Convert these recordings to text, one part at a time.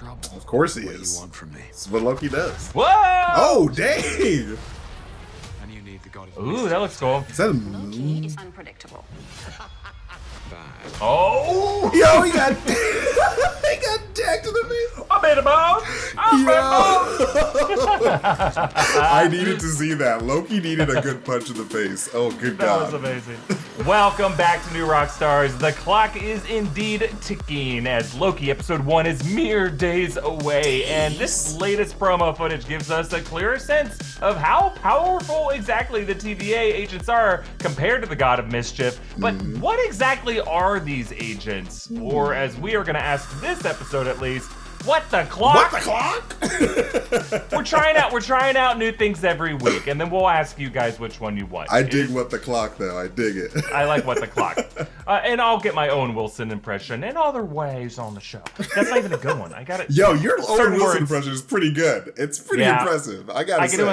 trouble. Of course he What is. you want from me? This is what Loki does. Whoa! Oh, dang! And you need the god of Ooh, mischief. that looks cool. Is that a Loki is unpredictable. Bad. Oh! Yo, he got he got decked in the face. I made a move! I needed to see that. Loki needed a good punch in the face. Oh, good That God. was amazing. Welcome back to New Rockstars. The clock is indeed ticking as Loki episode 1 is mere days away. And this latest promo footage gives us a clearer sense of how powerful exactly the TVA agents are compared to the God of Mischief. But what exactly are these agents? Or as we are going to ask this episode at least, what the clock? What the clock? We're trying out new things every week, and then we'll ask you guys which one you want. I dig what the clock, though. I dig it. I like what the clock. And I'll get my own Wilson impression in other ways on the show. That's not even a good one. I got it. Yo, your certain own Wilson words. impression is pretty good. It's pretty impressive. I gotta I say. can do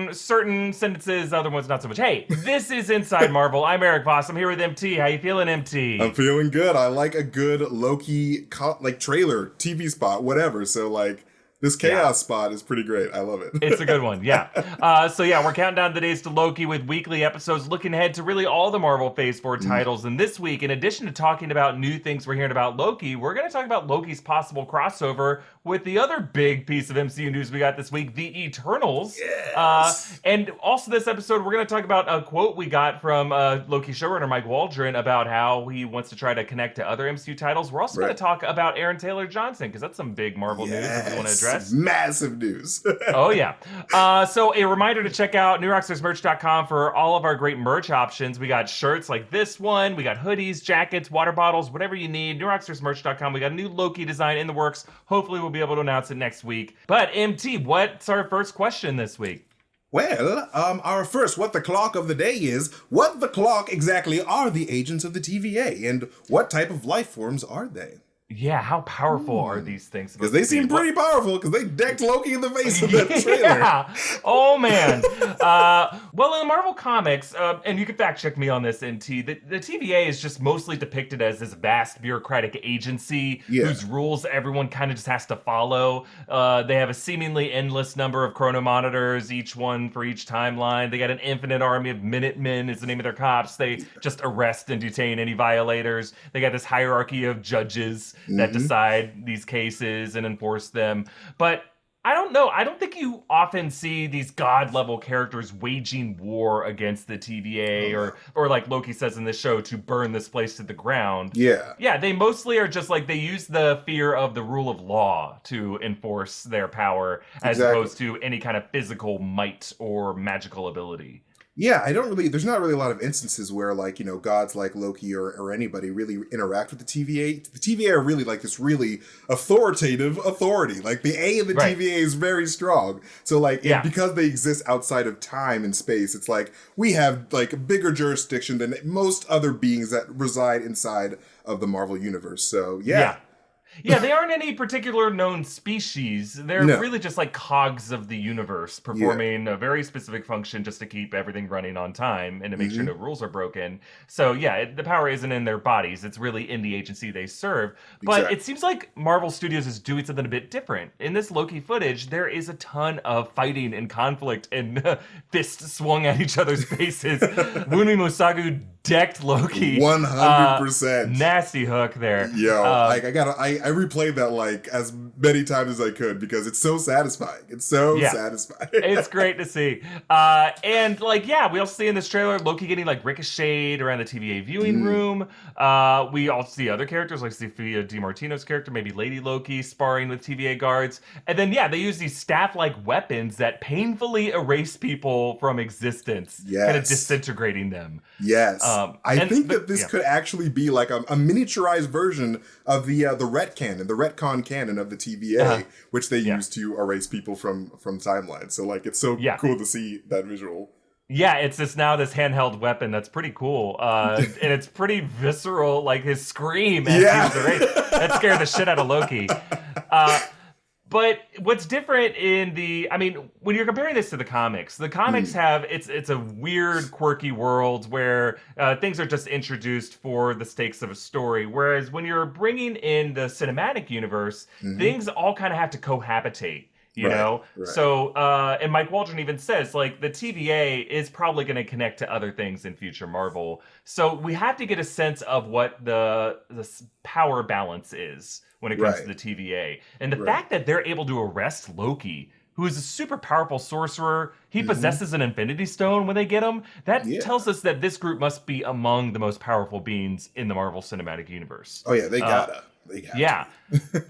in certain sentences, other ones not so much. Hey, this is Inside Marvel. I'm Erik Voss. I'm here with MT. How you feeling, MT? I'm feeling good. I like a good Loki trailer, TV spot, whatever. So like this chaos spot is pretty great. I love it. It's a good one, yeah. We're counting down the days to Loki with weekly episodes looking ahead to really all the Marvel Phase 4 titles. And this week, in addition to talking about new things we're hearing about Loki, we're going to talk about Loki's possible crossover with the other big piece of MCU news we got this week, the Eternals. Yes. And also this episode, we're going to talk about a quote we got from Loki showrunner Mike Waldron about how he wants to try to connect to other MCU titles. We're also going to talk about Aaron Taylor Johnson, because that's some big Marvel news that we want to address. Massive news. Oh, yeah. So a reminder to check out newrockstarsmerch.com for all of our great merch options. We got shirts like this one. We got hoodies, jackets, water bottles, whatever you need. newrockstarsmerch.com. We got a new Loki design in the works. Hopefully we'll be able to announce it next week. But MT, what's our first question this week? Well, our first What the Clock of the day is, what the clock exactly are the agents of the TVA, and what type of life forms are they? Yeah, how powerful are these things? Because they seem pretty powerful, because they decked Loki in the face with that trailer. Yeah. Oh, man. Well, in the Marvel Comics, and you can fact check me on this, NT, the TVA is just mostly depicted as this vast bureaucratic agency whose rules everyone kind of just has to follow. They have a seemingly endless number of chrono monitors, each one for each timeline. They got an infinite army of Minutemen is the name of their cops. They just arrest and detain any violators. They got this hierarchy of judges that decide these cases and enforce them. But I don't know. I don't think you often see these god-level characters waging war against the TVA or like Loki says in this show, to burn this place to the ground. Yeah. Yeah, they mostly are just like, they use the fear of the rule of law to enforce their power as opposed to any kind of physical might or magical ability. Yeah, there's not really a lot of instances where, like, you know, gods like Loki or anybody really interact with the TVA. The TVA are really like this really authoritative authority. Like, the A in the TVA is very strong. So, like, because they exist outside of time and space, it's like, we have, like, a bigger jurisdiction than most other beings that reside inside of the Marvel Universe. So, yeah. Yeah, they aren't any particular known species. They're really just like cogs of the universe, performing a very specific function just to keep everything running on time and to make sure no rules are broken. So yeah, the power isn't in their bodies. It's really in the agency they serve. But it seems like Marvel Studios is doing something a bit different. In this Loki footage, there is a ton of fighting and conflict and fists swung at each other's faces. Wunmi Mosaku decked Loki. 100%. Nasty hook there. Yo, I replayed that like as many times as I could because it's so satisfying. It's so satisfying. It's great to see. And like, we also see in this trailer Loki getting like ricocheted around the TVA viewing room. We also see other characters like Sophia DiMartino's character, maybe Lady Loki, sparring with TVA guards. And then, they use these staff-like weapons that painfully erase people from existence, kind of disintegrating them. Yes. I think that this could actually be like a miniaturized version of the retcon canon of the TVA, which they use to erase people from timelines. So like, it's so cool to see that visual. Yeah, it's this handheld weapon that's pretty cool. And it's pretty visceral, like his scream as he was erased. That scared the shit out of Loki. But what's different when you're comparing this to the comics have, it's a weird, quirky world where things are just introduced for the stakes of a story. Whereas when you're bringing in the cinematic universe, things all kind of have to cohabitate. You know? Right. So, and Mike Waldron even says, like, the TVA is probably going to connect to other things in future Marvel. So we have to get a sense of what the power balance is when it comes to the TVA. And the fact that they're able to arrest Loki, who is a super powerful sorcerer, he possesses an Infinity Stone when they get him, that tells us that this group must be among the most powerful beings in the Marvel Cinematic Universe. Oh, yeah, they gotta.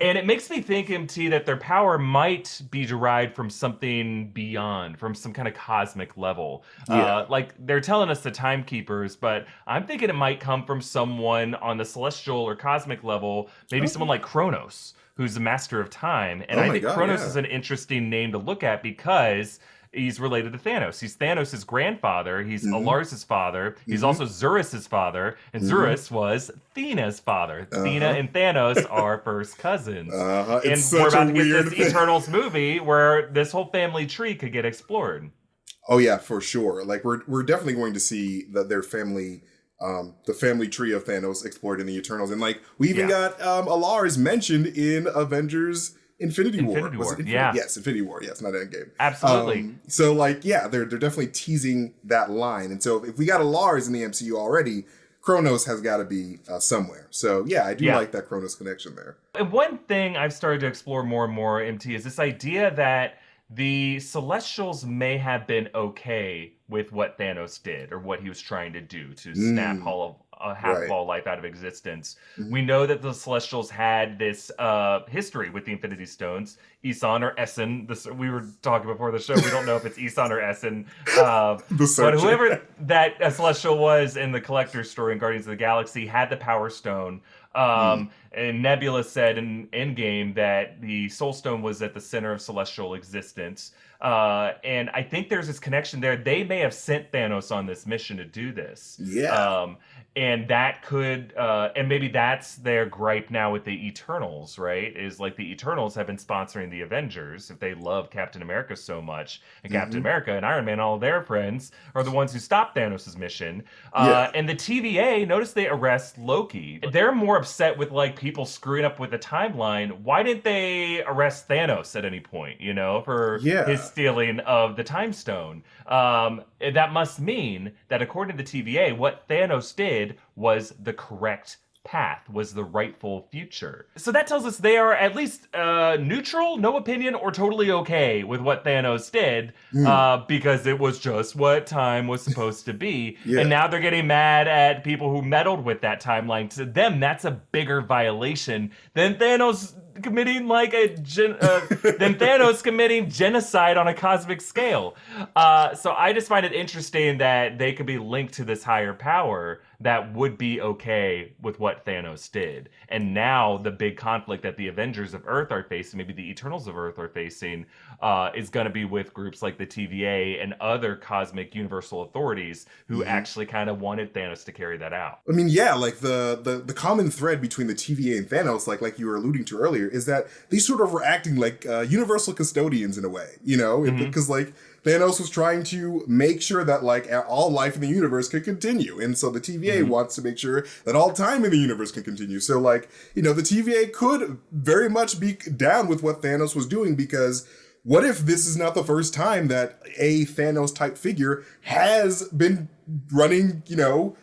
And it makes me think, MT, that their power might be derived from something beyond, from some kind of cosmic level. Like, they're telling us the timekeepers, but I'm thinking it might come from someone on the celestial or cosmic level, maybe someone like Kronos, who's the master of time. And I think Kronos is an interesting name to look at because he's related to Thanos. He's Thanos' grandfather. He's Alars's father. He's also Zurus' father. And Zurus was Thena's father. Thena and Thanos are first cousins. And we're about to get this Eternals movie where this whole family tree could get explored. Oh, yeah, for sure. Like, we're definitely going to see their family... the family tree of Thanos explored in the Eternals. And, like, we even got Alars mentioned in Avengers... Infinity War. Yes, Infinity War. Yes, not Endgame. Absolutely. So, like, they're definitely teasing that line. And so if we got a Lars in the MCU already, Kronos has got to be somewhere. So, I do like that Kronos connection there. And one thing I've started to explore more and more, MT, is this idea that the Celestials may have been okay with what Thanos did or what he was trying to do to snap half of all life out of existence. We know that the Celestials had this history with the Infinity Stones. Eson or Essen, we were talking before the show, we don't know if it's Eson or Essen, but whoever that Celestial was in the Collector's story in Guardians of the Galaxy had the Power Stone. And Nebula said in Endgame that the Soul Stone was at the center of celestial existence. And I think there's this connection there. They may have sent Thanos on this mission to do this. And that could, and maybe that's their gripe now with the Eternals, right? Is like the Eternals have been sponsoring the Avengers if they love Captain America so much. And Captain America and Iron Man and all their friends are the ones who stopped Thanos' mission. And the TVA, notice they arrest Loki. They're more upset with like people screwing up with the timeline. Why didn't they arrest Thanos at any point, you know, for his stealing of the Time Stone? That must mean that according to the TVA, what Thanos did was the correct path, was the rightful future. So that tells us they are at least neutral, no opinion, or totally okay with what Thanos did, because it was just what time was supposed to be. And now they're getting mad at people who meddled with that timeline. To them, that's a bigger violation than Thanos committing genocide on a cosmic scale. So I just find it interesting that they could be linked to this higher power that would be okay with what Thanos did. And now the big conflict that the Avengers of Earth are facing, maybe the Eternals of Earth are facing, is going to be with groups like the TVA and other cosmic universal authorities who actually kind of wanted Thanos to carry that out. I mean, like the common thread between the TVA and Thanos, like you were alluding to earlier, is that they sort of were acting like universal custodians in a way, you know, because like Thanos was trying to make sure that like all life in the universe could continue. And so the TVA wants to make sure that all time in the universe can continue. So like, you know, the TVA could very much be down with what Thanos was doing, because what if this is not the first time that a Thanos type figure has been running, you know,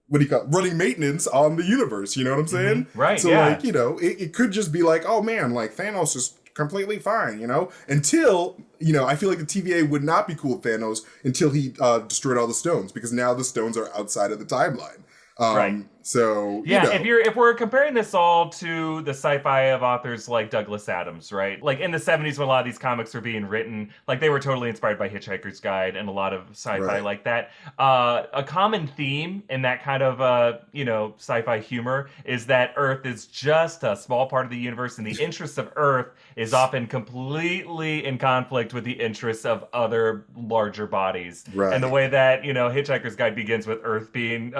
running maintenance on the universe, you know what I'm saying? Right. So like, you know, it could just be like, oh man, like Thanos is completely fine, you know, until, you know, I feel like the TVA would not be cool with Thanos until he destroyed all the stones, because now the stones are outside of the timeline. Right. So yeah, you know. if we're comparing this all to the sci-fi of authors like Douglas Adams, right? Like in the 70s when a lot of these comics were being written, like they were totally inspired by Hitchhiker's Guide and a lot of sci-fi like that. A common theme in that kind of you know, sci-fi humor is that Earth is just a small part of the universe, and the interests of Earth is often completely in conflict with the interests of other larger bodies. Right. And the way that, you know, Hitchhiker's Guide begins with Earth being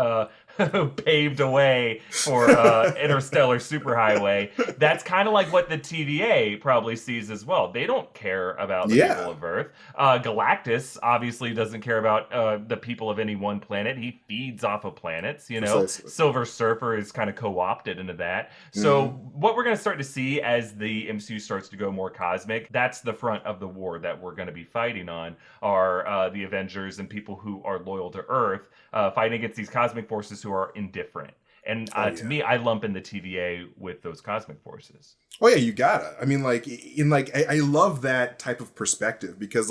paved a way for interstellar superhighway. That's kind of like what the TVA probably sees as well. They don't care about the people of Earth. Galactus obviously doesn't care about the people of any one planet. He feeds off of planets, you know. Precisely. Silver Surfer is kind of co-opted into that. So what we're going to start to see as the MCU starts to go more cosmic, that's the front of the war that we're going to be fighting on, are the Avengers and people who are loyal to Earth fighting against these cosmic forces who are indifferent. And to me, I lump in the TVA with those cosmic forces. Oh yeah, you gotta. I mean, I love that type of perspective because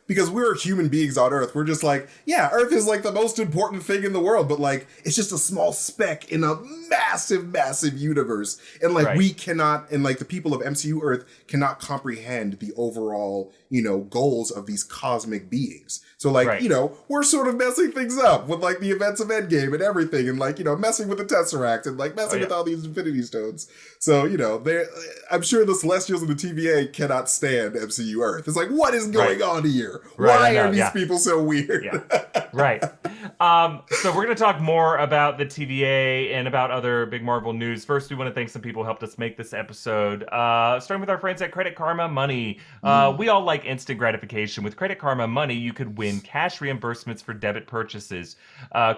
we're human beings on Earth. We're just like, yeah, Earth is like the most important thing in the world, but like it's just a small speck in a massive, massive universe. And we cannot, and like the people of MCU Earth cannot comprehend the overall, goals of these cosmic beings. So we're sort of messing things up with like the events of Endgame and everything, and messing with the Tesseract and messing with all these Infinity Stones. So I'm sure the Celestials and the TVA cannot stand MCU Earth. It's like, what is going on here? Why are these people so weird? Right. So we're going to talk more about the TVA and about other big Marvel news. First, we want to thank some people who helped us make this episode. Starting with our friends at Credit Karma Money. We all like instant gratification. With Credit Karma Money, you could win cash reimbursements for debit purchases.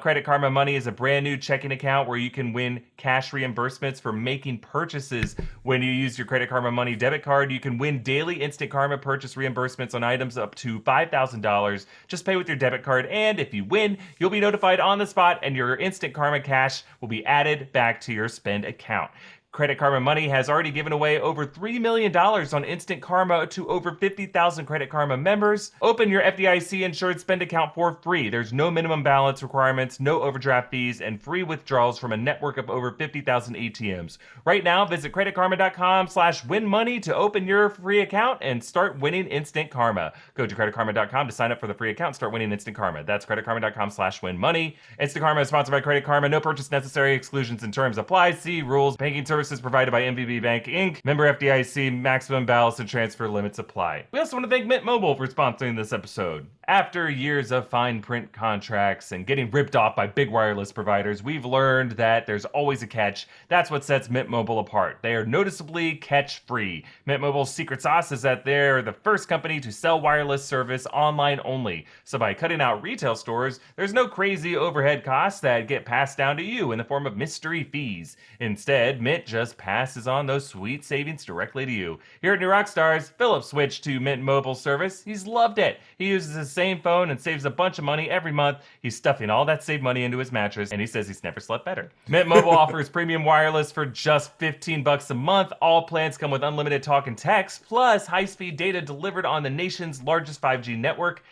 Credit Karma Money is a brand new checking account where you can win cash reimbursements for making purchases. When you use your Credit Karma Money debit card, you can win daily instant Karma purchase reimbursements on items up to $5,000. Just pay with your debit card, and if you win, you'll be notified on the spot, and your instant Karma cash will be added back to your spend account. Credit Karma Money has already given away over $3 million on Instant Karma to over 50,000 Credit Karma members. Open your FDIC-insured spend account for free. There's no minimum balance requirements, no overdraft fees, and free withdrawals from a network of over 50,000 ATMs. Right now, visit creditkarma.com/winmoney to open your free account and start winning Instant Karma. Go to creditkarma.com to sign up for the free account and start winning Instant Karma. That's creditkarma.com/winmoney. Instant Karma is sponsored by Credit Karma. No purchase necessary. Exclusions and terms apply. See rules. Banking services provided by MVB Bank Inc. Member FDIC. Maximum balance and transfer limits apply. We also want to thank Mint Mobile for sponsoring this episode. After years of fine print contracts and getting ripped off by big wireless providers, we've learned that there's always a catch. That's what sets Mint Mobile apart. They are noticeably catch-free. Mint Mobile's secret sauce is that they're the first company to sell wireless service online only. So by cutting out retail stores, there's no crazy overhead costs that get passed down to you in the form of mystery fees. Instead, Mint just passes on those sweet savings directly to you. Here at New Rockstars, Philip switched to Mint Mobile service. He's loved it. He uses his same phone and saves a bunch of money every month. He's stuffing all that saved money into his mattress, and he says he's never slept better. Mint Mobile offers premium wireless for just $15 a month. All plans come with unlimited talk and text, plus high-speed data delivered on the nation's largest 5G network.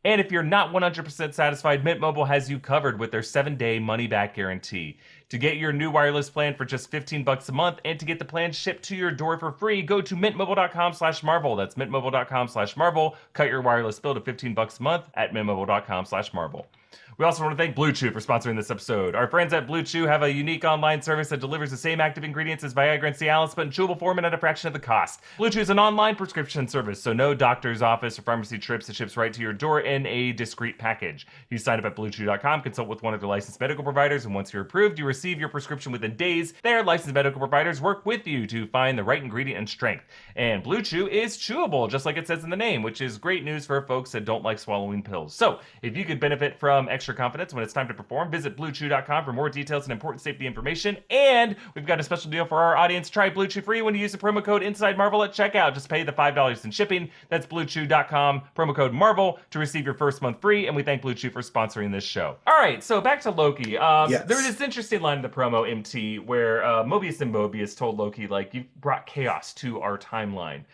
And if you're not 100% satisfied, Mint Mobile has you covered with their 7-day money-back guarantee. To get your new wireless plan for just $15 a month and to get the plan shipped to your door for free, go to mintmobile.com/marvel. That's mintmobile.com/marvel. Cut your wireless bill to $15 a month at mintmobile.com/marvel. We also want to thank Blue Chew for sponsoring this episode. Our friends at Blue Chew have a unique online service that delivers the same active ingredients as Viagra and Cialis, but in chewable form and at a fraction of the cost. Blue Chew is an online prescription service, so no doctor's office or pharmacy trips. It ships right to your door in a discreet package. You sign up at BlueChew.com, consult with one of their licensed medical providers, and once you're approved, you receive your prescription within days. Their licensed medical providers work with you to find the right ingredient and strength. And Blue Chew is chewable, just like it says in the name, which is great news for folks that don't like swallowing pills. So, if you could benefit from extra confidence when it's time to perform, visit BlueChew.com for more details and important safety information. And we've got a special deal for our audience. Try Blue Chew free when you use the promo code InsideMarvel at checkout. Just pay the $5 in shipping. That's BlueChew.com, promo code MARVEL to receive your first month free. And we thank Blue Chew for sponsoring this show. All right, so back to Loki. Yes. There was this interesting line in the promo, MT, where Mobius and Mobius told Loki, like, you brought chaos to our timeline,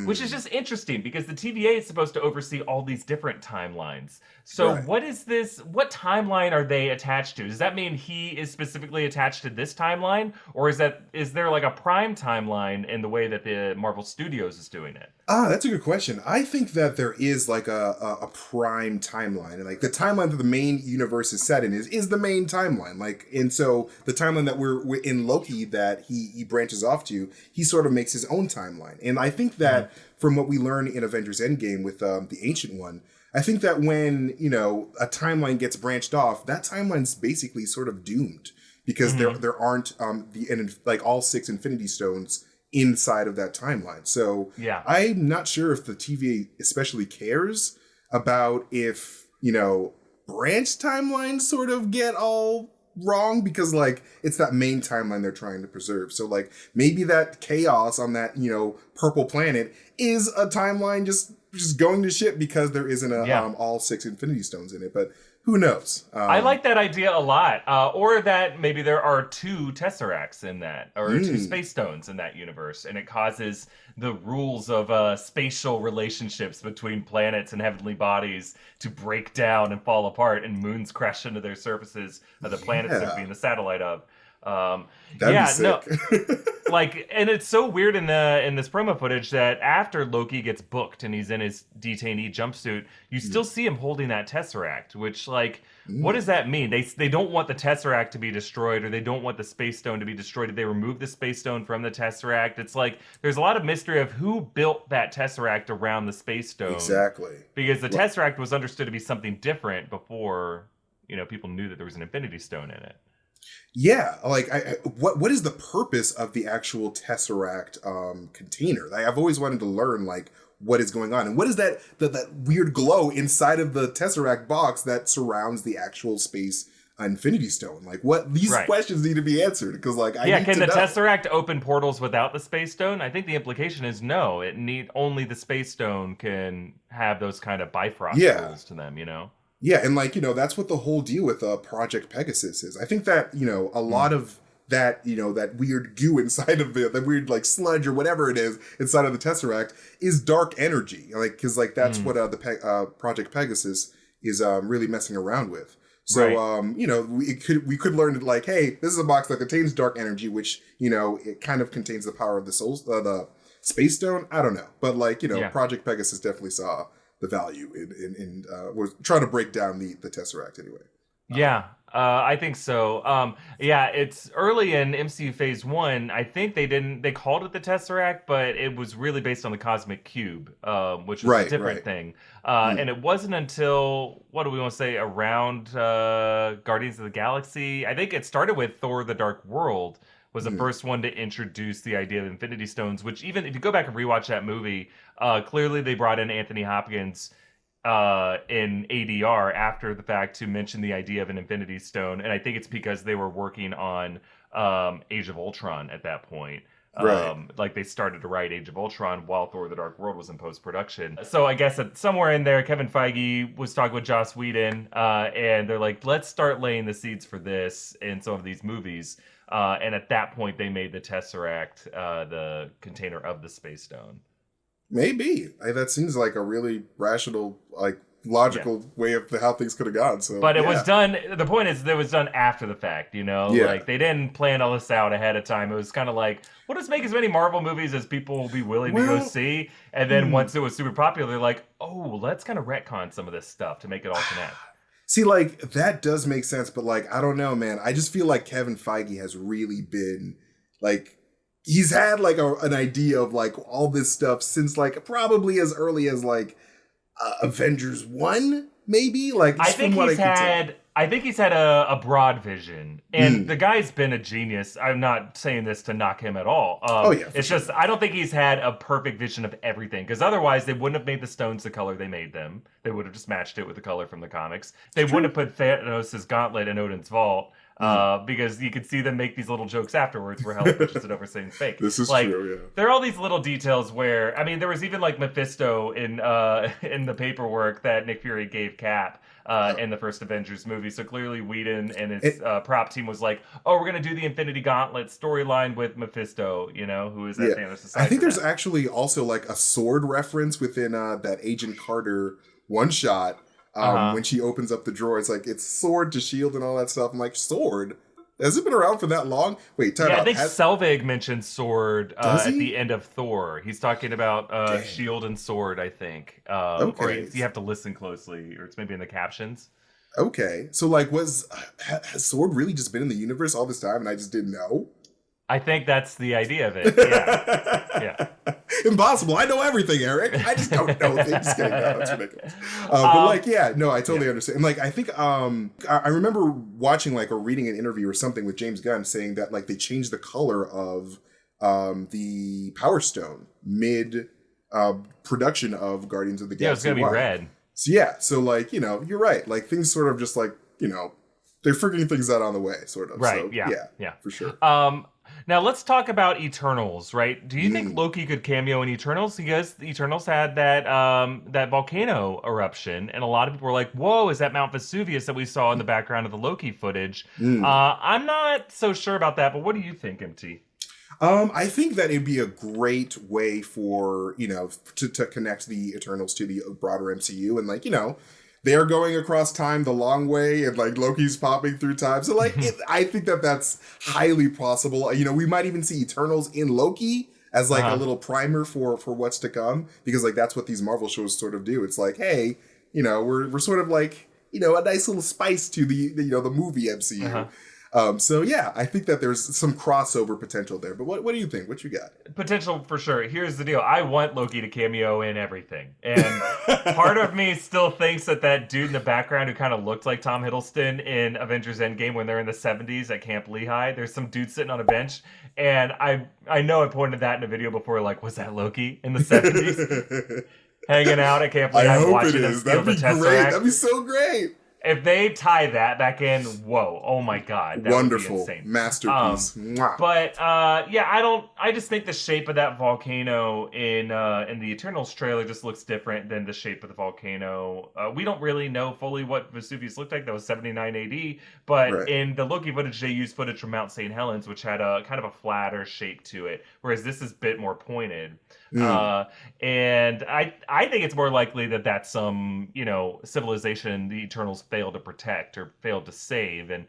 which is just interesting because the TVA is supposed to oversee all these different timelines. So what is this? What timeline are they attached to? Does that mean he is specifically attached to this timeline? Or is there like a prime timeline in the way that the Marvel Studios is doing it? That's a good question. I think that there is like a prime timeline, and like the timeline that the main universe is set in is the main timeline. Like, and so the timeline that we're in Loki that he branches off to, he sort of makes his own timeline. And I think that from what we learn in Avengers Endgame with the Ancient One, I think that when, you know, a timeline gets branched off, that timeline's basically sort of doomed because there aren't like all 6 Infinity Stones inside of that timeline. So I'm not sure if the TVA especially cares about if, you know, branch timelines sort of get all wrong because like it's that main timeline they're trying to preserve. So like maybe that chaos on that, you know, purple planet is a timeline just going to shit because there isn't all 6 Infinity Stones in it, but who knows? I like that idea a lot. Or that maybe there are 2 Tesseracts in that, or 2 Space Stones in that universe, and it causes the rules of spatial relationships between planets and heavenly bodies to break down and fall apart, and moons crash into their surfaces of the planets they're being the satellite of. That'd be sick. Like, and it's so weird in this promo footage that after Loki gets booked and he's in his detainee jumpsuit, you still see him holding that Tesseract, which like, what does that mean? They don't want the Tesseract to be destroyed, or they don't want the Space Stone to be destroyed. Did they remove the Space Stone from the Tesseract? It's like, there's a lot of mystery of who built that Tesseract around the Space Stone. Exactly. Because the Tesseract was understood to be something different before, you know, people knew that there was an Infinity Stone in it. Yeah, like what is the purpose of the actual Tesseract container? Like, I've always wanted to learn like what is going on and what is that weird glow inside of the Tesseract box that surrounds the actual space Infinity Stone. Like what these questions need to be answered because like I need can to the know. Tesseract open portals without the Space Stone? I think the implication is no. It need only the Space Stone can have those kind of Bifrost rules to them. You know. Yeah, and like, you know, that's what the whole deal with Project Pegasus is. I think that, you know, a lot of that, you know, that weird goo inside of it, that weird like sludge or whatever it is inside of the Tesseract is dark energy. Like, because like that's what the Project Pegasus is really messing around with. So, you know, we could learn that like, hey, this is a box that contains dark energy, which, you know, it kind of contains the power of the Space Stone. I don't know. But like, you know, Project Pegasus definitely saw the value in was trying to break down the Tesseract anyway. I think so. It's early in MCU Phase 1. I think they called it the Tesseract, but it was really based on the Cosmic Cube, which was a different thing. And it wasn't until, what do we want to say, around Guardians of the Galaxy? I think it started with Thor: The Dark World, was the first one to introduce the idea of Infinity Stones, which even if you go back and rewatch that movie, clearly they brought in Anthony Hopkins in ADR after the fact to mention the idea of an Infinity Stone. And I think it's because they were working on Age of Ultron at that point. Like they started to write Age of Ultron while Thor: The Dark World was in post-production. So I guess that somewhere in there, Kevin Feige was talking with Joss Whedon, and they're like, let's start laying the seeds for this in some of these movies. And at that point, they made the Tesseract the container of the Space Stone. Maybe. That seems like a really rational, like logical way of how things could have gone. So, but it was done. The point is, it was done after the fact. You know, like they didn't plan all this out ahead of time. It was kind of like, we'll just make as many Marvel movies as people will be willing to go see. And then once it was super popular, they're like, oh, let's kind of retcon some of this stuff to make it all connect. See, like, that does make sense, but, like, I don't know, man. I just feel like Kevin Feige has really been, like, he's had, like, an idea of, like, all this stuff since, like, probably as early as, like, Avengers 1, maybe? Like, I think he's had a broad vision, and the guy's been a genius. I'm not saying this to knock him at all. It's just, I don't think he's had a perfect vision of everything, because otherwise they wouldn't have made the stones the color they made them. They would have just matched it with the color from the comics. They wouldn't have put Thanos' gauntlet in Odin's vault, because you could see them make these little jokes afterwards where Helen pushes it over saying fake. This is like, true, yeah. There are all these little details where, I mean, there was even like Mephisto in the paperwork that Nick Fury gave Cap. In the first Avengers movie. So clearly Whedon and his prop team was like, oh, we're going to do the Infinity Gauntlet storyline with Mephisto, you know, who is at Thanos' side. I think there's actually also like a sword reference within that Agent Carter one-shot when she opens up the drawer. It's like, it's sword to shield and all that stuff. I'm like, sword? Has it been around for that long? Wait, time out. I think Selvig mentioned sword at the end of Thor. He's talking about shield and sword, I think. Or you have to listen closely, or it's maybe in the captions. Okay. So, like, has sword really just been in the universe all this time and I just didn't know? I think that's the idea of it. Yeah. Yeah. Impossible. I know everything, Eric. I just don't know things. Just kidding. No, that's ridiculous. But like, yeah, no, I totally understand. And like, I think I remember watching like or reading an interview or something with James Gunn saying that like they changed the color of the Power Stone mid production of Guardians of the Galaxy. Yeah, it's gonna be red. So yeah, so like, you know, you're right. Like things sort of just like, you know, they're figuring things out on the way, sort of. Right. So, yeah, for sure. Now let's talk about Eternals, right? Do you think Loki could cameo in Eternals? Because the Eternals had that that volcano eruption, and a lot of people were like, "Whoa, is that Mount Vesuvius that we saw in the background of the Loki footage?" I'm not so sure about that, but what do you think, MT? I think that it'd be a great way for, you know, to connect the Eternals to the broader MCU, and like, you know, they're going across time the long way, and like Loki's popping through time. So like, I think that that's highly possible. You know, we might even see Eternals in Loki as like a little primer for what's to come, because like that's what these Marvel shows sort of do. It's like, hey, you know, we're sort of like, you know, a nice little spice to the you know, the movie MCU. So yeah, I think that there's some crossover potential there. But what do you think? What you got? Potential for sure. Here's the deal. I want Loki to cameo in everything. And part of me still thinks that dude in the background who kind of looked like Tom Hiddleston in Avengers Endgame when they're in the 70s at Camp Lehigh, there's some dude sitting on a bench. And I know I pointed that in a video before, like, was that Loki in the 70s? Hanging out at Camp Lehigh watching them steal the Tesseract. Great. That'd be so great. If they tie that back in, whoa, oh my God. That wonderful. would be insane. Masterpiece. But yeah, I just think the shape of that volcano in the Eternals trailer just looks different than the shape of the volcano. We don't really know fully what Vesuvius looked like. That was 79 AD. But in the Loki footage, they used footage from Mount St. Helens, which had a kind of a flatter shape to it, whereas this is a bit more pointed. And I think it's more likely that that's some, you know, civilization the Eternals failed to protect or failed to save, and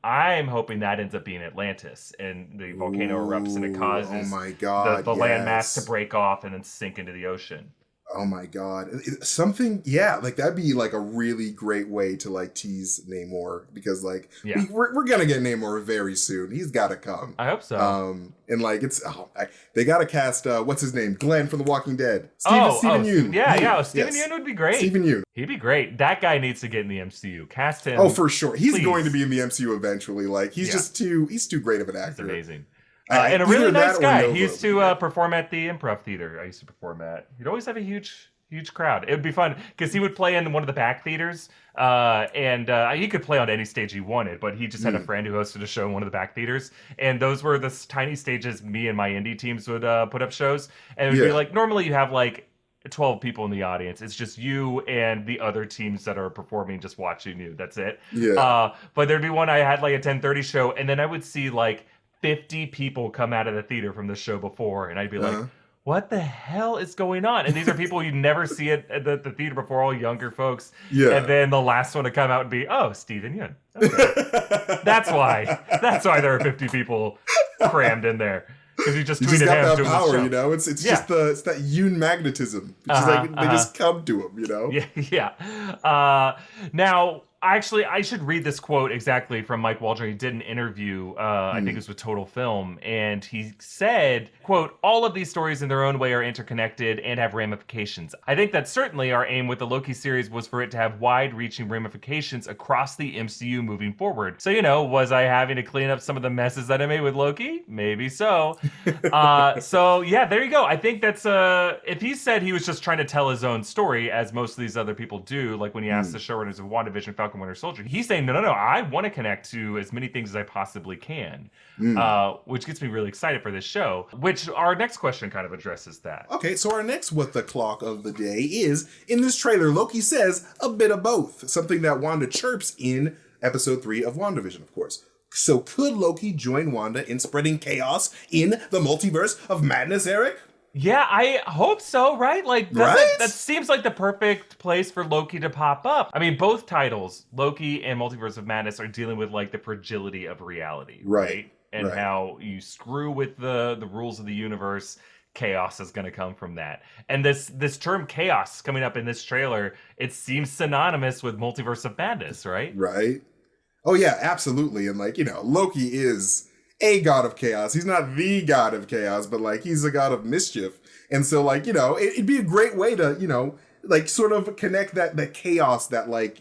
I'm hoping that ends up being Atlantis, and the volcano erupts and it causes the landmass to break off and then sink into the ocean. Oh my God. Something, yeah, like that'd be like a really great way to like tease Namor, because like we're gonna get Namor very soon. He's gotta come. I hope so. And like they gotta cast what's his name? Glenn from The Walking Dead. Steven Yeun. Steven Yeun would be great. Steven Yeun. He'd be great. That guy needs to get in the MCU. Cast him. Oh, for sure. He's please. going to be in the MCU eventually. Like he's too great of an actor. He's amazing. And a really nice guy. He used to perform at the Improv Theater I used to perform at. He'd always have a huge crowd. It would be fun because he would play in one of the back theaters, and he could play on any stage he wanted, but he just had a friend who hosted a show in one of the back theaters, and those were the tiny stages me and my indie teams would put up shows, and it would be like, normally you have like 12 people in the audience. It's just you and the other teams that are performing just watching you. That's it. But there'd be one I had like a 10:30 show, and then I would see like 50 people come out of the theater from the show before, and I'd be like, what the hell is going on? And these are people you never see at the theater before, all younger folks. And then the last one to come out would be, oh, Steven Yeun. Okay. That's why there are 50 people crammed in there. Because you just tweeted just got him that doing power, the show. you know. It's just it's that Yeun magnetism. It's just like they just come to him, you know. Now, actually, I should read this quote exactly from Mike Waldron. He did an interview, I think it was with Total Film, and he said, quote, all of these stories in their own way are interconnected and have ramifications. I think that certainly our aim with the Loki series was for it to have wide-reaching ramifications across the MCU moving forward. So, you know, was I having to clean up some of the messes that I made with Loki? Maybe so. So, yeah, there you go. I think that's, if he said he was just trying to tell his own story, as most of these other people do, like when he asked the showrunners of WandaVision, Falcon Winter Soldier, he's saying, no, I want to connect to as many things as I possibly can, which gets me really excited for this show, which our next question kind of addresses that. Okay, so our next What the Clock of the day is, in this trailer, Loki says a bit of both, something that Wanda chirps in episode 3 of WandaVision, of course. So could Loki join Wanda in spreading chaos in the multiverse of madness, Eric? Yeah, I hope so, right? Like, that seems like the perfect place for Loki to pop up. I mean, both titles, Loki and Multiverse of Madness, are dealing with, like, the fragility of reality, right? And how you screw with the rules of the universe, chaos is going to come from that. And this term chaos coming up in this trailer, it seems synonymous with Multiverse of Madness, right? Right. Oh, yeah, absolutely. And, like, you know, Loki is a god of chaos. He's not the god of chaos, but like he's a god of mischief. And so like, it'd be a great way to, like sort of connect that chaos, that like,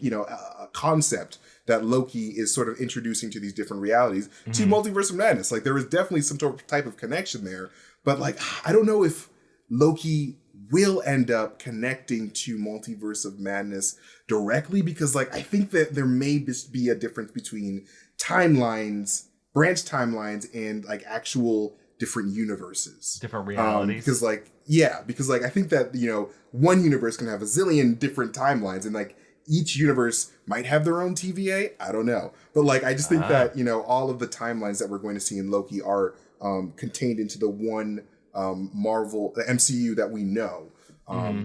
concept that Loki is sort of introducing to these different realities to Multiverse of Madness. Like there is definitely some type of connection there, but like, I don't know if Loki will end up connecting to Multiverse of Madness directly, because like, I think that there may just be a difference between timelines, branch timelines, and like actual different universes. Different realities. Because I think that, one universe can have a zillion different timelines, and like each universe might have their own TVA. I don't know. But like, I just think that, all of the timelines that we're going to see in Loki are contained into the one the MCU that we know.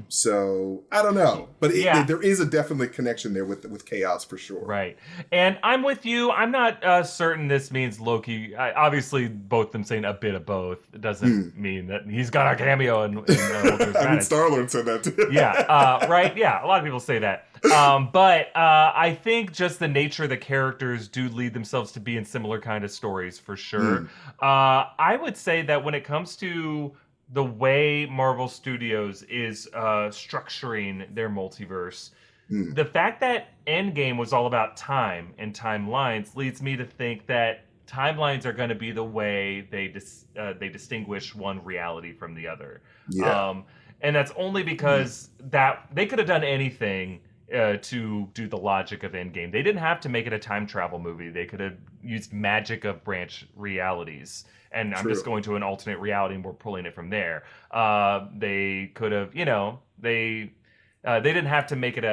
So I don't know, but there is a definite connection there with chaos for sure. Right. And I'm with you. I'm not certain this means Loki. Obviously, both them saying a bit of both doesn't mean that he's got a cameo in Multiverse I mean, Star-Lord said that too. Right. Yeah. A lot of people say that. But I think just the nature of the characters do lead themselves to be in similar kind of stories for sure. I would say that when it comes to the way Marvel Studios is structuring their multiverse, the fact that Endgame was all about time and timelines leads me to think that timelines are going to be the way they distinguish one reality from the other. And that's only because that they could have done anything to do the logic of Endgame. They didn't have to make it a time travel movie. They could have used magic of branch realities. And I'm just going to an alternate reality and we're pulling it from there. They could have, they didn't have to make it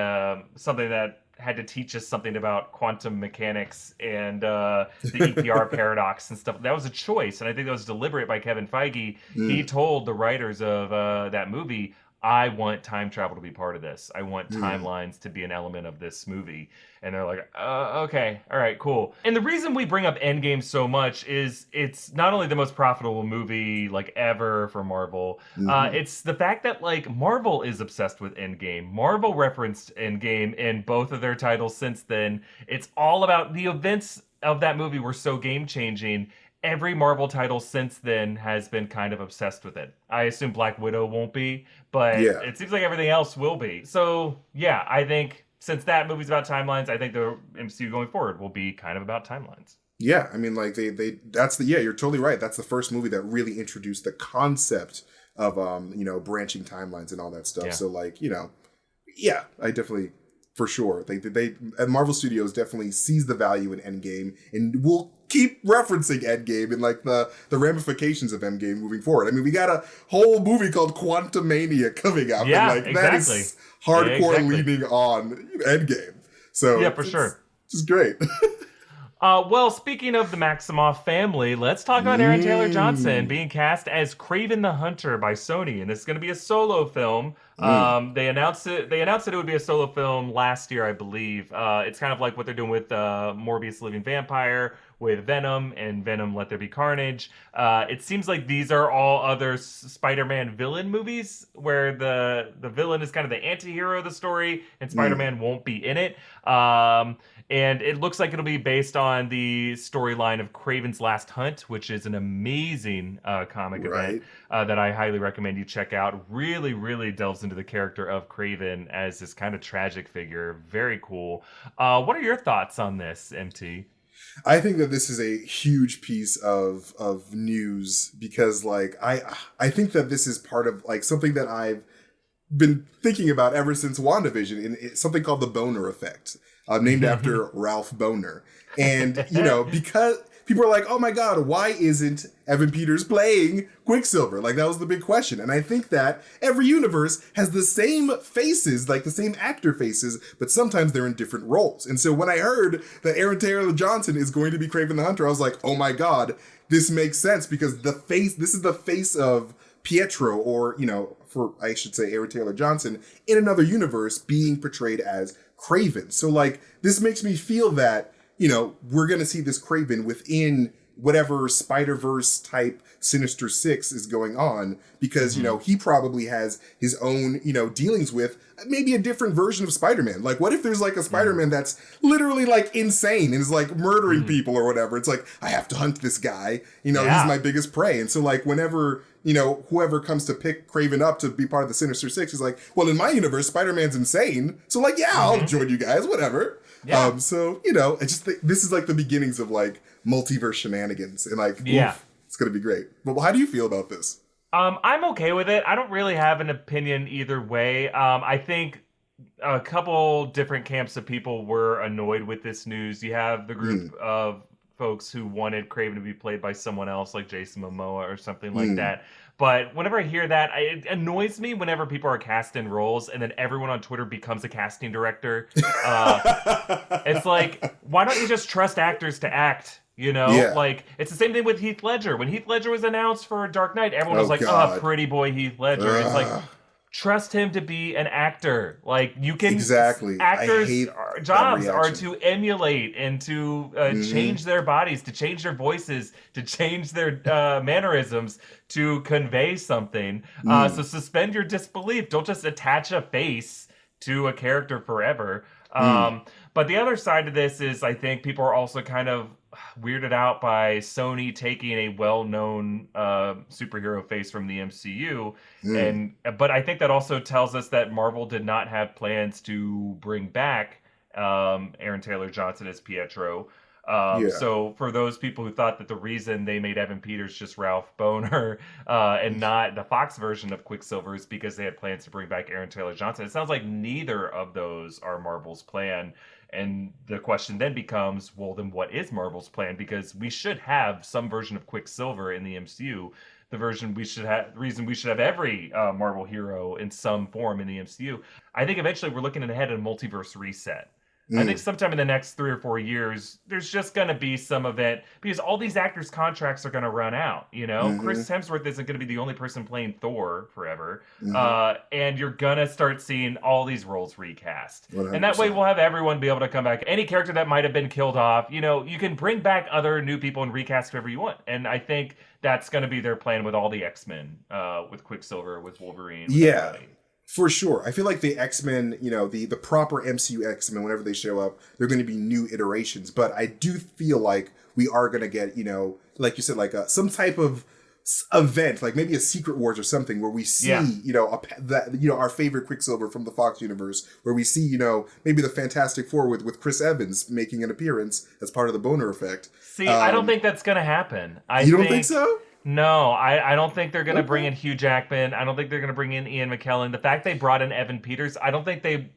something that had to teach us something about quantum mechanics and the EPR paradox and stuff. That was a choice, and I think that was deliberate by Kevin Feige. He told the writers of that movie, I want time travel to be part of this. I want timelines to be an element of this movie. And they're like, okay, all right, cool. And the reason we bring up Endgame so much is it's not only the most profitable movie like ever for Marvel, it's the fact that like Marvel is obsessed with Endgame. Marvel referenced Endgame in both of their titles since then. It's all about the events of that movie were so game-changing. Every Marvel title since then has been kind of obsessed with it. I assume Black Widow won't be, but it seems like everything else will be. So, yeah, I think since that movie's about timelines, I think the MCU going forward will be kind of about timelines. Yeah, I mean, like, you're totally right. That's the first movie that really introduced the concept of, branching timelines and all that stuff. Yeah. So, like, I definitely... For sure. They Marvel Studios definitely sees the value in Endgame and will keep referencing Endgame and like the ramifications of Endgame moving forward. I mean, we got a whole movie called Quantumania coming out. Yeah, and like that is hardcore leaning on Endgame. So yeah, for sure. It's great. Well, speaking of the Maximoff family, let's talk about Aaron Taylor Johnson being cast as Kraven the Hunter by Sony, and it's going to be a solo film. They announced that it would be a solo film last year, I believe. It's kind of like what they're doing with Morbius Living Vampire, with Venom and Venom Let There Be Carnage. It seems like these are all other Spider-Man villain movies where the villain is kind of the anti-hero of the story and Spider-Man won't be in it. And it looks like it'll be based on the storyline of Kraven's Last Hunt, which is an amazing comic event that I highly recommend you check out. Really, really delves into the character of Kraven as this kind of tragic figure. Very cool. What are your thoughts on this, MT? I think that this is a huge piece of news because, like, I think that this is part of like something that I've been thinking about ever since WandaVision, and it's something called the Boner effect. Named after Ralph Boner. And, because people are like, oh my God, why isn't Evan Peters playing Quicksilver? Like, that was the big question. And I think that every universe has the same faces, like the same actor faces, but sometimes they're in different roles. And so when I heard that Aaron Taylor Johnson is going to be Kraven the Hunter, I was like, oh my God, this makes sense because this is the face of Pietro, or, I should say Aaron Taylor Johnson, in another universe being portrayed as Kraven. So like this makes me feel that, we're going to see this Kraven within whatever Spider-Verse type Sinister Six is going on, because, you know, he probably has his own, you know, dealings with maybe a different version of Spider-Man. Like, what if there's like a Spider-Man that's literally like insane and is like murdering people or whatever? It's like, I have to hunt this guy, you know, he's my biggest prey. And so like whenever, you know, whoever comes to pick Kraven up to be part of the Sinister Six is like, well, in my universe, Spider-Man's insane. So like, yeah, I'll join you guys, whatever. Yeah. So, you know, I just think this is like the beginnings of like multiverse shenanigans, and like, oof, it's going to be great. But how do you feel about this? I'm okay with it. I don't really have an opinion either way. I think a couple different camps of people were annoyed with this news. You have the group of folks who wanted Kraven to be played by someone else, like Jason Momoa or something like that. But whenever I hear that, it annoys me whenever people are cast in roles and then everyone on Twitter becomes a casting director. It's like, why don't you just trust actors to act? You know, like, it's the same thing with Heath Ledger. When Heath Ledger was announced for Dark Knight, everyone was like, oh, pretty boy Heath Ledger. It's like, trust him to be an actor. Like, you can... Exactly. Actors' jobs are to emulate and to change their bodies, to change their voices, to change their mannerisms, to convey something. So suspend your disbelief. Don't just attach a face to a character forever. But the other side of this is, I think people are also kind of weirded out by Sony taking a well-known superhero face from the MCU, but I think that also tells us that Marvel did not have plans to bring back Aaron Taylor Johnson as Pietro. So for those people who thought that the reason they made Evan Peters just Ralph Boner and not the Fox version of Quicksilver is because they had plans to bring back Aaron Taylor Johnson, it sounds like neither of those are Marvel's plan. And the question then becomes, well, then what is Marvel's plan? Because we should have some version of Quicksilver in the MCU. The reason we should have every Marvel hero in some form in the MCU. I think eventually we're looking ahead at a multiverse reset. I think sometime in the next 3 or 4 years, there's just going to be some event because all these actors' contracts are going to run out. You know, Chris Hemsworth isn't going to be the only person playing Thor forever. And you're going to start seeing all these roles recast. 100%. And that way we'll have everyone be able to come back. Any character that might have been killed off, you know, you can bring back other new people and recast whoever you want. And I think that's going to be their plan with all the X-Men, with Quicksilver, with Wolverine. With everybody. For sure. I feel like the X-Men, you know, the proper MCU X-Men, whenever they show up, they're going to be new iterations. But I do feel like we are going to get, you know, like you said, like some type of event, like maybe a Secret Wars or something, where we see, you know, our favorite Quicksilver from the Fox universe, where we see, you know, maybe the Fantastic Four with Chris Evans making an appearance as part of the Boner effect. See, I don't think that's going to happen. You don't think so? No, I don't think they're going to bring in Hugh Jackman. I don't think they're going to bring in Ian McKellen. The fact they brought in Evan Peters, I don't think they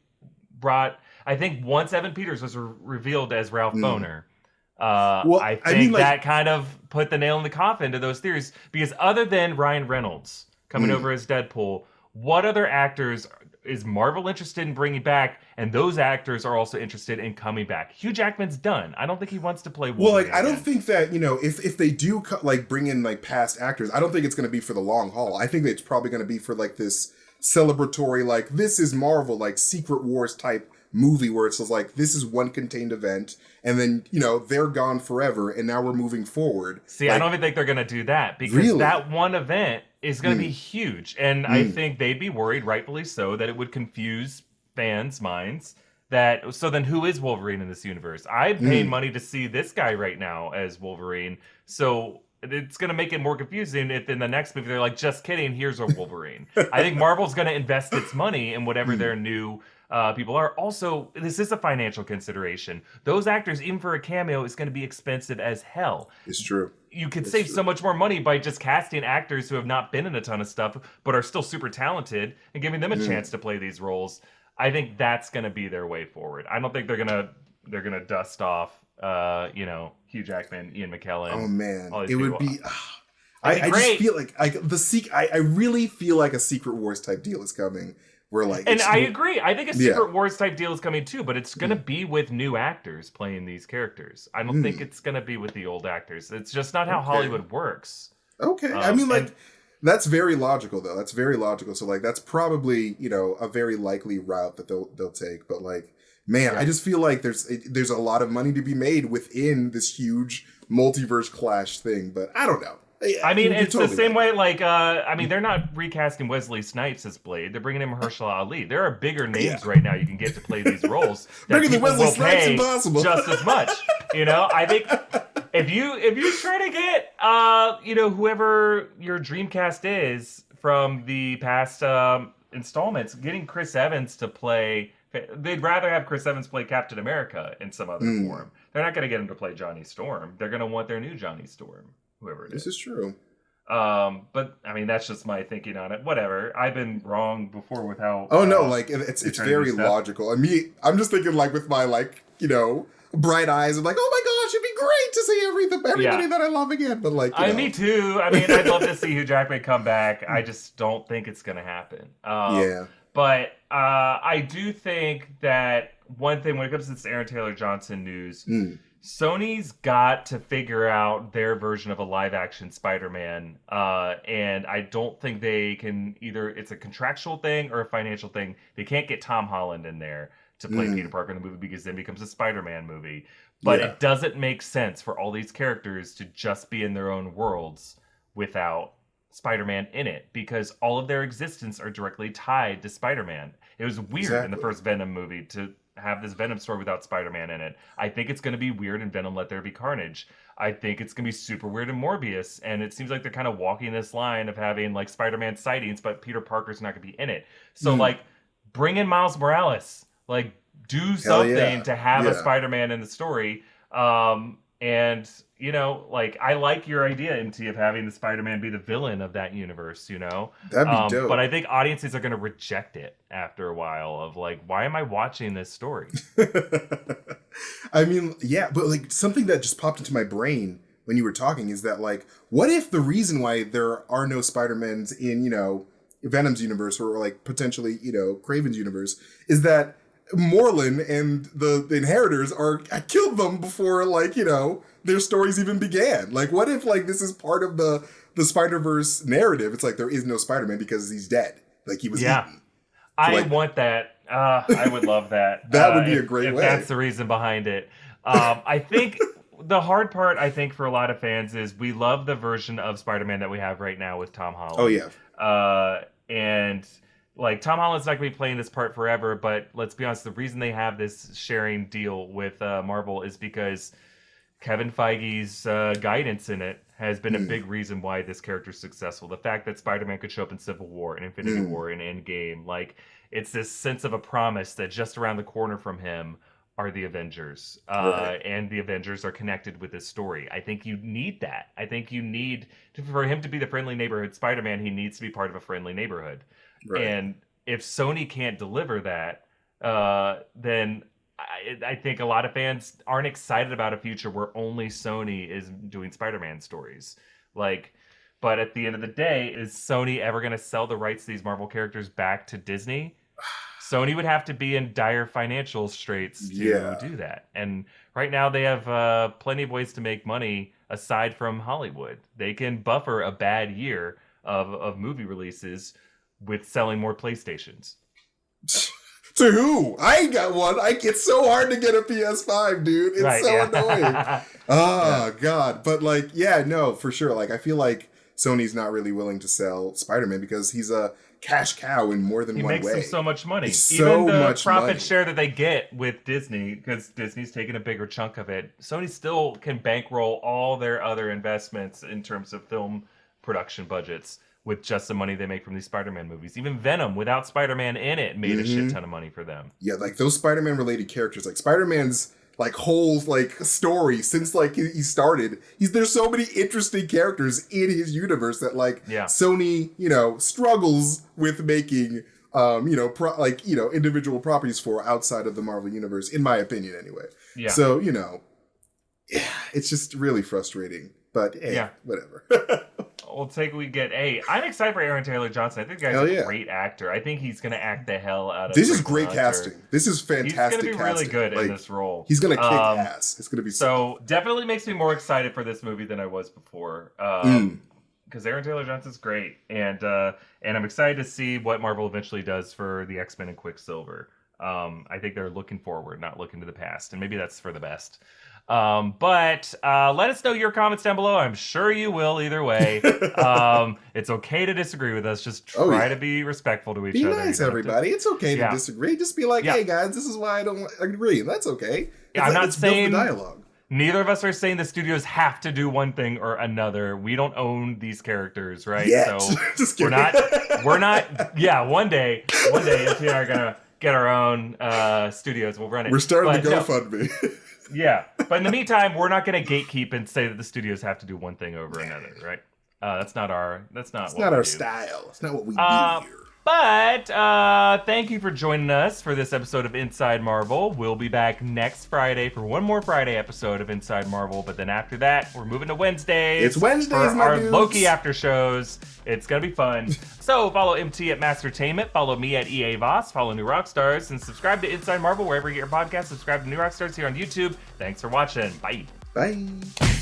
brought... I think once Evan Peters was revealed as Ralph Boner, I think that kind of put the nail in the coffin to those theories. Because other than Ryan Reynolds coming over as Deadpool, what other actors is Marvel interested in bringing back? And those actors are also interested in coming back. Hugh Jackman's done. I don't think he wants to play Wolverine. Well, like, I don't think that, you know, if they do like bring in like past actors, I don't think it's going to be for the long haul. I think it's probably going to be for like this celebratory, like, this is Marvel, like Secret Wars type movie where it's just like, this is one contained event and then, you know, they're gone forever and now we're moving forward. See, like, I don't even think they're going to do that because that one event is going to be huge. And I think they'd be worried, rightfully so, that it would confuse fans' minds. So then who is Wolverine in this universe? I'm paying money to see this guy right now as Wolverine. So it's going to make it more confusing if in the next movie they're like, just kidding, here's a Wolverine. I think Marvel's going to invest its money in whatever their new people are. Also, this is a financial consideration. Those actors, even for a cameo, is going to be expensive as hell. It's true. You could save so much more money by just casting actors who have not been in a ton of stuff, but are still super talented and giving them a chance to play these roles. I think that's going to be their way forward. I don't think they're gonna dust off, you know, Hugh Jackman, Ian McKellen. Oh man, it would be. I just feel like I really feel like a Secret Wars type deal is coming. Where like, and I agree. I think a Secret Wars type deal is coming too, but it's going to be with new actors playing these characters. I don't think it's going to be with the old actors. It's just not how Hollywood works. Okay, I mean, like, that's very logical though. That's very logical. So like, that's probably, you know, a very likely route that they'll take. But like, man, I just feel like there's a lot of money to be made within this huge multiverse clash thing, but I don't know. I mean, it's totally the same right. way, like, I mean, they're not recasting Wesley Snipes as Blade. They're bringing in Mahershala Ali. There are bigger names right now you can get to play these roles that Bringing the people Wesley will Snipes pay impossible. just as much. You know, I think if you try to get, whoever your Dreamcast is from the past installments, getting Chris Evans to play, they'd rather have Chris Evans play Captain America in some other form. They're not going to get him to play Johnny Storm. They're going to want their new Johnny Storm. Whoever it is. This is true. But I mean, that's just my thinking on it. Whatever. I've been wrong before with how. Oh no, like it's very logical. I mean, I'm just thinking like with my bright eyes and like, oh my gosh, it'd be great to see everybody that I love again. But like, me too. I mean, I'd love to see Hugh Jackman come back. I just don't think it's gonna happen. But I do think that one thing when it comes to this Aaron Taylor Johnson news. Sony's got to figure out their version of a live-action Spider-Man, and I don't think they can either. It's a contractual thing or a financial thing. They can't get Tom Holland in there to play Peter Parker in the movie because then it becomes a Spider-Man movie. But it doesn't make sense for all these characters to just be in their own worlds without Spider-Man in it because all of their existence are directly tied to Spider-Man. It was weird in the first Venom movie to have this Venom story without Spider-Man in it. I think it's going to be weird in Venom Let There Be Carnage. I think it's going to be super weird in Morbius, and it seems like they're kind of walking this line of having like Spider-Man sightings, but Peter Parker's not going to be in it. So like bring in Miles Morales, like do something to have a Spider-Man in the story. And like I like your idea, MT, of having the Spider-Man be the villain of that universe, That'd be dope. But I think audiences are going to reject it after a while of like, why am I watching this story? I mean, yeah, but like something that just popped into my brain when you were talking is that like, what if the reason why there are no Spider-Mans in, Venom's universe or like potentially, Kraven's universe is that Moreland and the inheritors I killed them before like, their stories even began. Like, what if like this is part of the Spider-Verse narrative? It's like there is no Spider-Man because he's dead. Like he was eaten. So, I want that. I would love that. That would be a great if way. That's the reason behind it. I think the hard part, I think, for a lot of fans is we love the version of Spider-Man that we have right now with Tom Holland. Oh yeah. And like Tom Holland's not going to be playing this part forever, but let's be honest, the reason they have this sharing deal with Marvel is because Kevin Feige's guidance in it has been a big reason why this character is successful. The fact that Spider-Man could show up in Civil War and Infinity War and Endgame, like it's this sense of a promise that just around the corner from him are the Avengers. And the Avengers are connected with this story. I think you need that. I think you need for him to be the friendly neighborhood Spider-Man, he needs to be part of a friendly neighborhood. Right. And if Sony can't deliver that, then I think a lot of fans aren't excited about a future where only Sony is doing Spider-Man stories. Like, but at the end of the day, is Sony ever going to sell the rights to these Marvel characters back to Disney? Sony would have to be in dire financial straits to do that. And right now they have plenty of ways to make money aside from Hollywood. They can buffer a bad year of movie releases with selling more PlayStations. To who? I ain't got one. It's so hard to get a PS5, dude. It's annoying. God. But like, no, for sure. Like, I feel like Sony's not really willing to sell Spider-Man because he's a cash cow in more than one way. He makes them so much money. Even the profit share that they get with Disney, because Disney's taking a bigger chunk of it, Sony still can bankroll all their other investments in terms of film production budgets with just the money they make from these Spider-Man movies. Even Venom, without Spider-Man in it, made a shit ton of money for them. Yeah, like those Spider-Man related characters, like Spider-Man's like whole like story since like he started. There's so many interesting characters in his universe that like Sony, struggles with making individual properties for outside of the Marvel universe, in my opinion, anyway. Yeah. So it's just really frustrating. But hey, whatever. We'll take what we get. Hey, I'm excited for Aaron Taylor Johnson. I think the guy's a great actor. I think he's going to act the hell out of this. Is great casting. This is fantastic. He's going to be really good in this role. He's going to kick ass. It's going to be so definitely makes me more excited for this movie than I was before. Because Aaron Taylor Johnson's great, and I'm excited to see what Marvel eventually does for the X-Men and Quicksilver. I think they're looking forward, not looking to the past, and maybe that's for the best. But let us know your comments down below. I'm sure you will either way. It's okay to disagree with us. Just try to be respectful to each other. Be nice, everybody. It's okay to disagree. Just be like, hey, guys, this is why I don't agree. That's okay. I'm not saying dialogue. Neither of us are saying the studios have to do one thing or another. We don't own these characters, right? Yet. So Just we're not. Yeah, one day, MT and I are gonna get our own studios. We'll run it. We're starting to GoFundMe. Yeah, but in the meantime, we're not going to gatekeep and say that the studios have to do one thing over another, right? That's not our style. It's not what we do here. But thank you for joining us for this episode of Inside Marvel. We'll be back next Friday for one more Friday episode of Inside Marvel. But then after that, we're moving to Wednesdays. It's Wednesdays, for our Loki after shows. It's gonna be fun. So follow MT at Mastertainment. Follow me at EA Voss. Follow New Rockstars and subscribe to Inside Marvel wherever you get your podcast. Subscribe to New Rockstars here on YouTube. Thanks for watching. Bye. Bye.